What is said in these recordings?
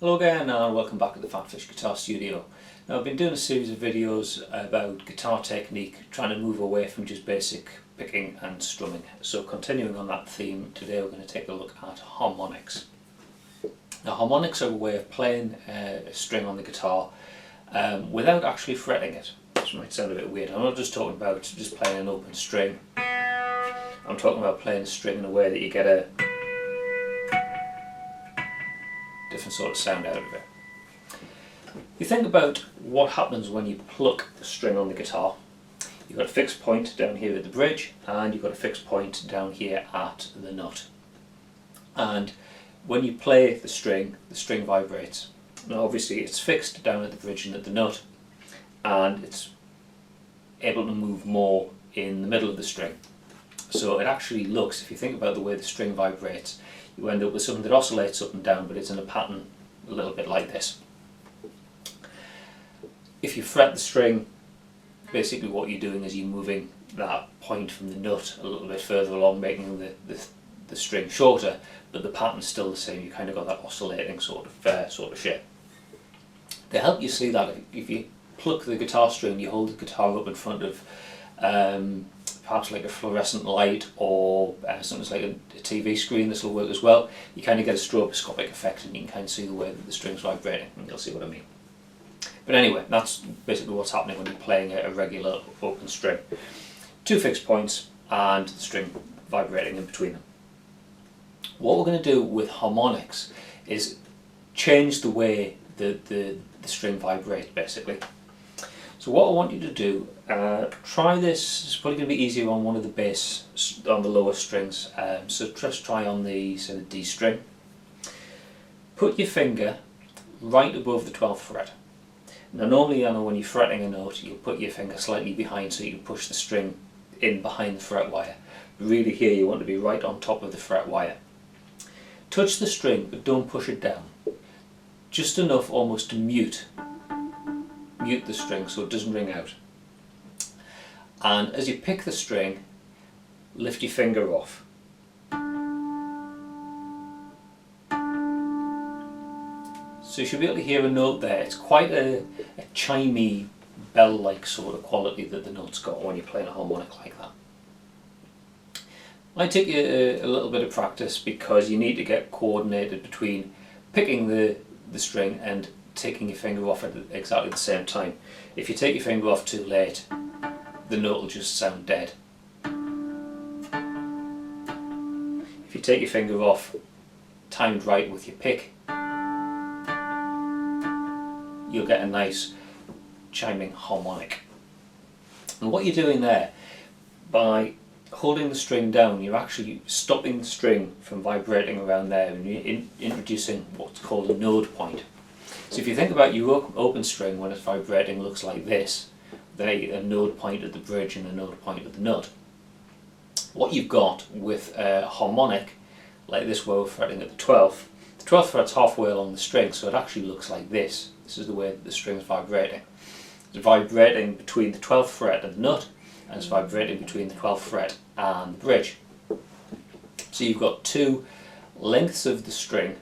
Hello again and welcome back to the PhatPhish Guitar Studio. Now I've been doing a series of videos about guitar technique, trying to move away from just basic picking and strumming. So continuing on that theme, today we're going to take a look at harmonics. Now harmonics are a way of playing a string on the guitar without actually fretting it, which might sound a bit weird. I'm not just talking about just playing an open string. I'm talking about playing a string in a way that you get a different sort of sound out of it. You think about what happens when you pluck the string on the guitar. You've got a fixed point down here at the bridge and you've got a fixed point down here at the nut. And when you play the string vibrates. Now obviously it's fixed down at the bridge and at the nut, and it's able to move more in the middle of the string. So it actually looks, if you think about the way the string vibrates, you end up with something that oscillates up and down, but it's in a pattern a little bit like this. If you fret the string, basically what you're doing is you're moving that point from the nut a little bit further along, making the string shorter, but the pattern's still the same. You kind of got that oscillating sort of shape. To help you see that, if you pluck the guitar string, you hold the guitar up in front of perhaps like a fluorescent light or something like a TV screen. This will work as well. You kind of get a stroboscopic effect and you can kind of see the way that the string's vibrating, and you'll see what I mean. But anyway, that's basically what's happening when you're playing a regular open string. Two fixed points and the string vibrating in between them. What we're going to do with harmonics is change the way the string vibrates, basically. So what I want you to do, try this. It's probably going to be easier on one of the bass, on the lower strings. So just try on the D string. Put your finger right above the 12th fret. Now normally, I know when you're fretting a note, you'll put your finger slightly behind so you can push the string in behind the fret wire. But really here you want to be right on top of the fret wire. Touch the string, but don't push it down. Just enough almost to mute the string so it doesn't ring out. And as you pick the string, lift your finger off. So you should be able to hear a note there. It's quite a chimey, bell-like sort of quality that the note's got when you're playing a harmonic like that. Might take you a little bit of practice because you need to get coordinated between picking the string and taking your finger off at exactly the same time. If you take your finger off too late, the note will just sound dead. If you take your finger off timed right with your pick, you'll get a nice chiming harmonic. And what you're doing there, by holding the string down, you're actually stopping the string from vibrating around there, and you're introducing what's called a node point. So if you think about your open string, when it's vibrating, looks like this. A node point at the bridge and a node point at the nut. What you've got with a harmonic like this, where we're fretting at the 12th fret's halfway along the string, so it actually looks like this. This is the way that the string's vibrating. It's vibrating between the 12th fret and the nut, and it's vibrating between the 12th fret and the bridge. So you've got two lengths of the string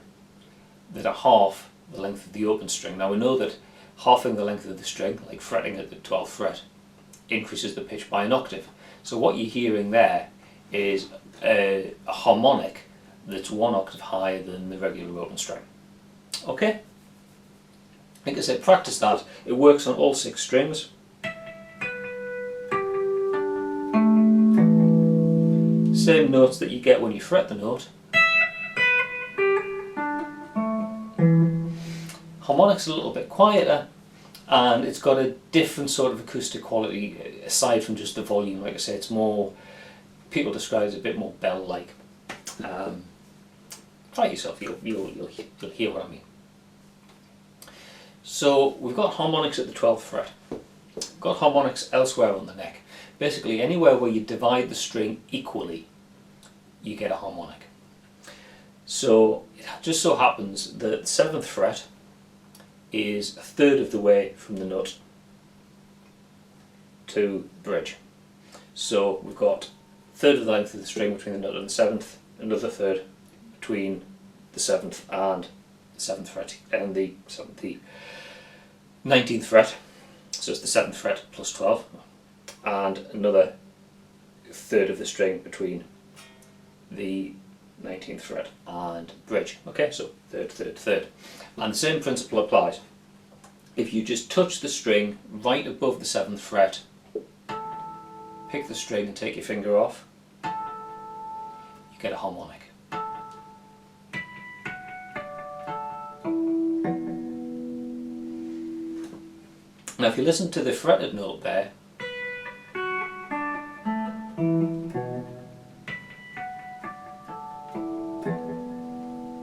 that are half the length of the open string. Now we know that halving the length of the string, like fretting at the 12th fret, increases the pitch by an octave. So what you're hearing there is a harmonic that's one octave higher than the regular open string. Okay? Like I said, practice that. It works on all 6 strings. Same notes that you get when you fret the note. Harmonic's a little bit quieter, and it's got a different sort of acoustic quality aside from just the volume. Like I say, it's more, people describe it as a bit more bell-like. Try it yourself, you'll hear what I mean. So we've got harmonics at the 12th fret. We've got harmonics elsewhere on the neck. Basically anywhere where you divide the string equally, you get a harmonic. So it just so happens that the 7th fret is a third of the way from the nut to the bridge. So we've got a third of the length of the string between the nut and the 7th, another third between the 7th and 7th fret and the 19th fret, so it's the 7th fret plus 12, and another third of the string between the 19th fret and bridge. Okay, so third, third, third. And the same principle applies. If you just touch the string right above the 7th fret, pick the string and take your finger off, you get a harmonic. Now if you listen to the fretted note there,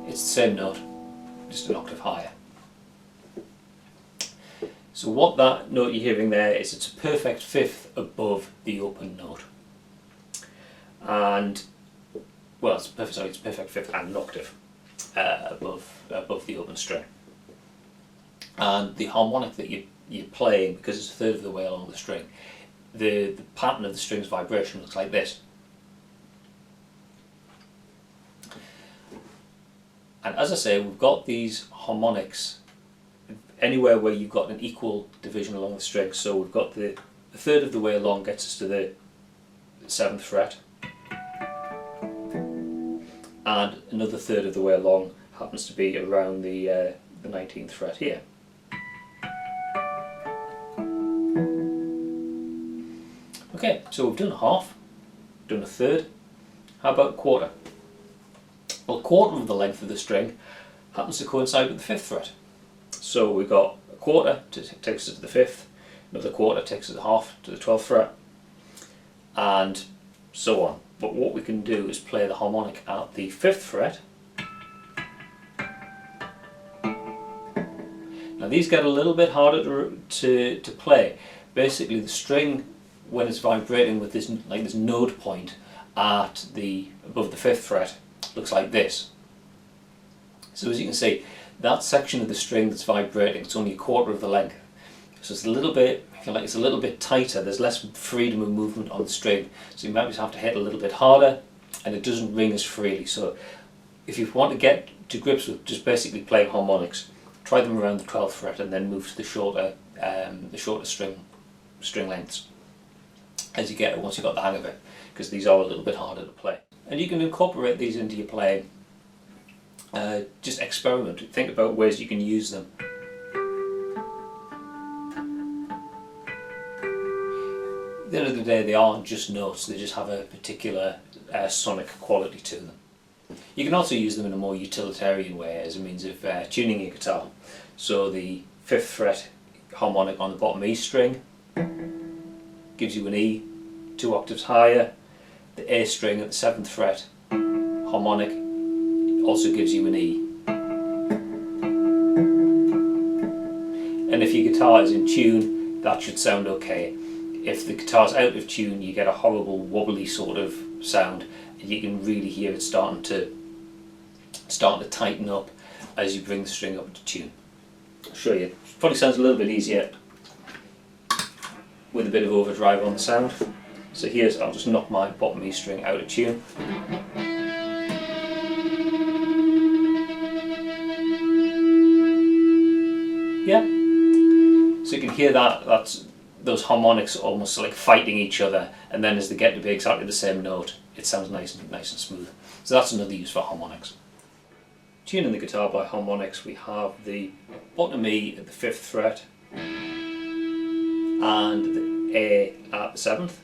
it's the same note, just an octave higher. So what that note you're hearing there is it's a perfect fifth above the open note. And, well, it's a perfect fifth and an octave above the open string. And the harmonic that you're playing, because it's a third of the way along the string, the pattern of the string's vibration looks like this. And as I say, we've got these harmonics anywhere where you've got an equal division along the string. So we've got the third of the way along gets us to the 7th fret, and another third of the way along happens to be around the 19th fret here. Okay, so we've done a half, done a third. How about a quarter? Well, a quarter of the length of the string happens to coincide with the 5th fret. So we've got a quarter takes us to the 5th, another quarter takes us a half to the 12th fret, and so on. But what we can do is play the harmonic at the 5th fret. Now these get a little bit harder to play. Basically the string, when it's vibrating with this node point at above the 5th fret, looks like this. So as you can see, that section of the string that's vibrating, it's only a quarter of the length. So it's a little bit, I feel like it's a little bit tighter, there's less freedom of movement on the string. So you might just have to hit a little bit harder, and it doesn't ring as freely. So if you want to get to grips with just basically playing harmonics, try them around the 12th fret and then move to the shorter string lengths as you get it, once you've got the hang of it, because these are a little bit harder to play. And you can incorporate these into your playing. Just experiment, think about ways you can use them. At the end of the day, they aren't just notes, they just have a particular sonic quality to them. You can also use them in a more utilitarian way as a means of tuning your guitar. So the 5th fret harmonic on the bottom E string gives you an E 2 octaves higher. The A string at the 7th fret harmonic also gives you an E. And if your guitar is in tune, that should sound okay. If the guitar's out of tune, you get a horrible wobbly sort of sound, and you can really hear it starting to tighten up as you bring the string up to tune. I'll show you. It probably sounds a little bit easier with a bit of overdrive on the sound. So I'll just knock my bottom E string out of tune. Yeah, so you can hear that's those harmonics almost like fighting each other, and then as they get to be exactly the same note, it sounds nice and smooth. So that's another use for harmonics. Tuning the guitar by harmonics, we have the bottom E at the 5th fret and the A at the 7th.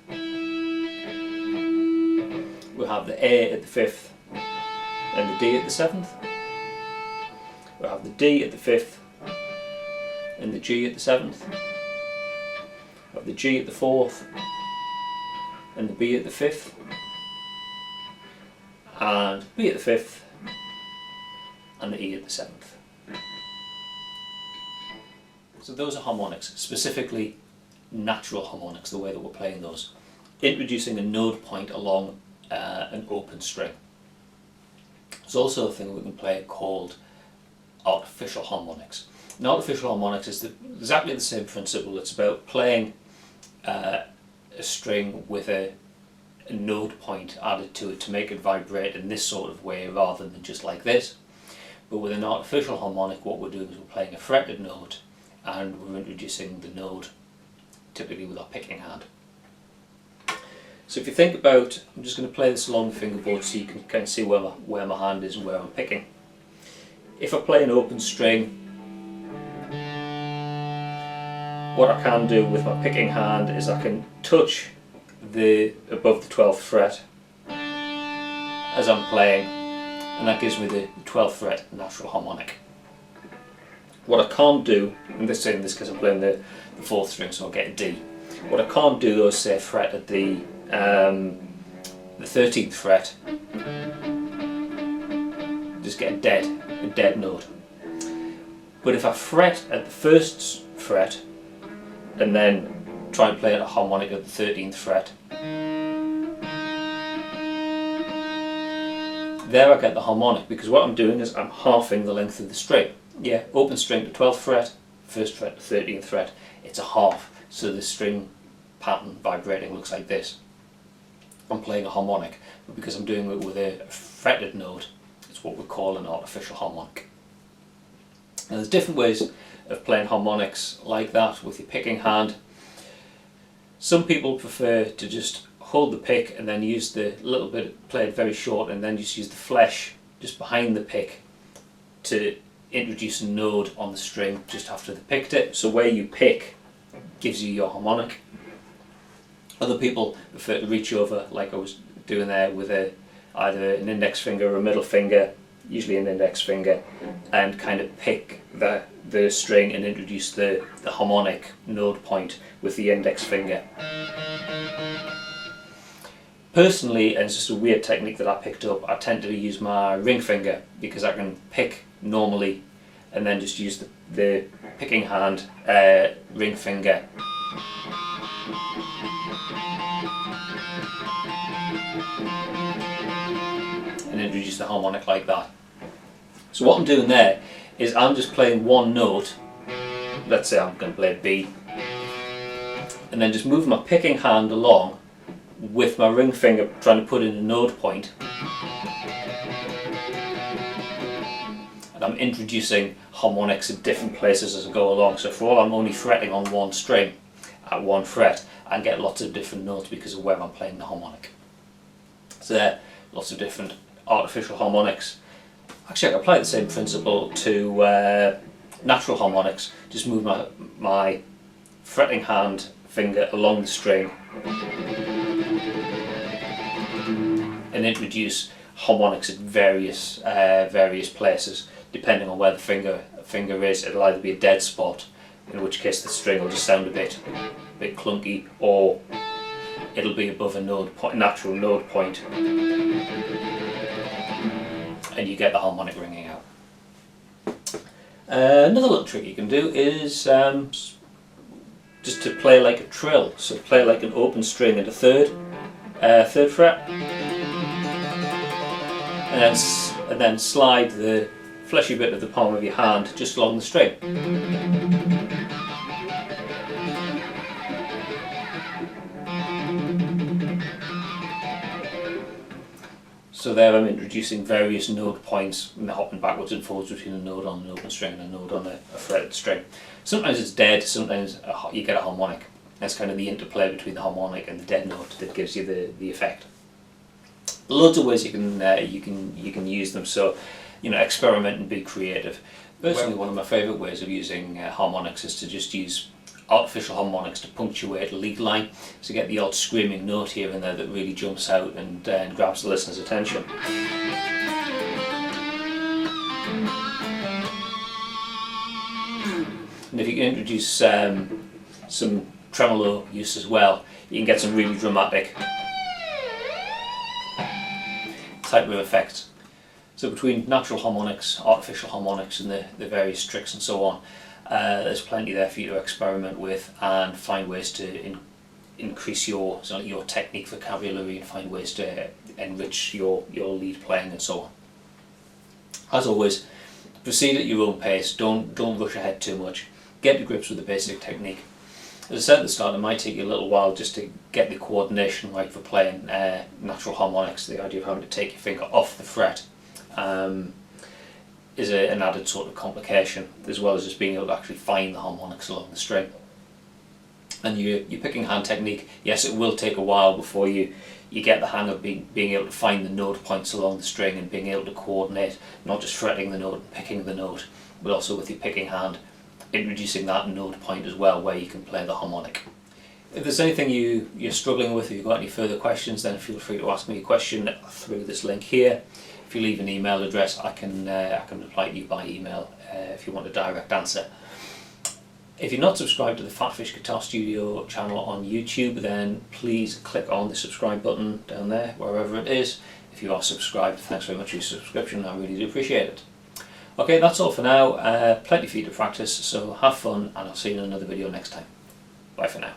We have the A at the 5th and the D at the 7th. We have the D at the 5th and the G at the 7th. We have the G at the 4th and the B at the 5th, and B at the 5th and the E at the 7th. So those are harmonics, specifically natural harmonics, the way that we're playing those, introducing a node point along an open string. There's also a thing we can play called artificial harmonics. And artificial harmonics is exactly the same principle. It's about playing a string with a node point added to it to make it vibrate in this sort of way rather than just like this. But with an artificial harmonic, what we're doing is we're playing a fretted note and we're introducing the node, typically with our picking hand. So if you think about, I'm just going to play this along the fingerboard so you can kind of see where my hand is and where I'm picking. If I play an open string, what I can do with my picking hand is I can touch above the 12th fret as I'm playing, and that gives me the 12th fret natural harmonic. What I can't do, in this case I'm playing the 4th string, so I'll get a D. What I can't do though is say fret at the 13th fret, just get a dead note. But if I fret at the 1st fret and then try and play a harmonic at the 13th fret, there I get the harmonic, because what I'm doing is I'm halving the length of the string. Yeah, open string to 12th fret, 1st fret to 13th fret, it's a half, so the string pattern vibrating looks like this. I'm playing a harmonic, but because I'm doing it with a fretted note, it's what we call an artificial harmonic. Now there's different ways of playing harmonics like that with your picking hand. Some people prefer to just hold the pick and then use the little bit, play it very short, and then just use the flesh just behind the pick to introduce a node on the string just after they picked it. So where you pick gives you your harmonic. Other people prefer to reach over, like I was doing there, with either an index finger or a middle finger, usually an index finger, and kind of pick the string and introduce the harmonic node point with the index finger. Personally, and it's just a weird technique that I picked up, I tend to use my ring finger because I can pick normally and then just use the picking hand ring finger and introduce the harmonic like that. So what I'm doing there is I'm just playing one note. Let's say I'm going to play B, and then just move my picking hand along with my ring finger trying to put in a node point, and I'm introducing harmonics in different places as I go along. So for all I'm only fretting on one string at one fret, I get lots of different notes because of where I'm playing the harmonic. So there are lots of different artificial harmonics. Actually, I can apply the same principle to natural harmonics. Just move my fretting hand finger along the string and introduce harmonics at various places, depending on where the finger is. It'll either be a dead spot, in which case the string will just sound a bit clunky, or it'll be above a natural node point, and you get the harmonic ringing out. Another little trick you can do is just to play like a trill. So play like an open string at a third fret, and then slide the fleshy bit of the palm of your hand just along the string. So there I'm introducing various node points, and hopping backwards and forwards between a node on an open string and a node on a fretted string. Sometimes it's dead, sometimes you get a harmonic. That's kind of the interplay between the harmonic and the dead note that gives you the effect. Loads of ways you can use them. So, experiment and be creative. Personally, one of my favourite ways of using harmonics is to just use artificial harmonics to punctuate a lead line, to get the odd screaming note here and there that really jumps out and grabs the listener's attention. And if you can introduce some tremolo use as well, you can get some really dramatic type of effects. So between natural harmonics, artificial harmonics, and the various tricks and so on, there's plenty there for you to experiment with and find ways to increase your technique vocabulary and find ways to enrich your lead playing and so on. As always, proceed at your own pace. Don't rush ahead too much. Get to grips with the basic technique. As I said at the start, it might take you a little while just to get the coordination right for playing natural harmonics, the idea of having to take your finger off the fret. is an added sort of complication, as well as just being able to actually find the harmonics along the string. And your picking hand technique, yes, it will take a while before you get the hang of being able to find the note points along the string and being able to coordinate, not just fretting the note and picking the note, but also with your picking hand, introducing that note point as well where you can play the harmonic. If there's anything you're struggling with, or you've got any further questions, then feel free to ask me a question through this link here. If you leave an email address, I can reply to you by email if you want a direct answer. If you're not subscribed to the PhatPhish Guitar Studio channel on YouTube, then please click on the subscribe button down there, wherever it is. If you are subscribed, thanks very much for your subscription, I really do appreciate it. Okay, that's all for now. Plenty for you to practice, so have fun, and I'll see you in another video next time. Bye for now.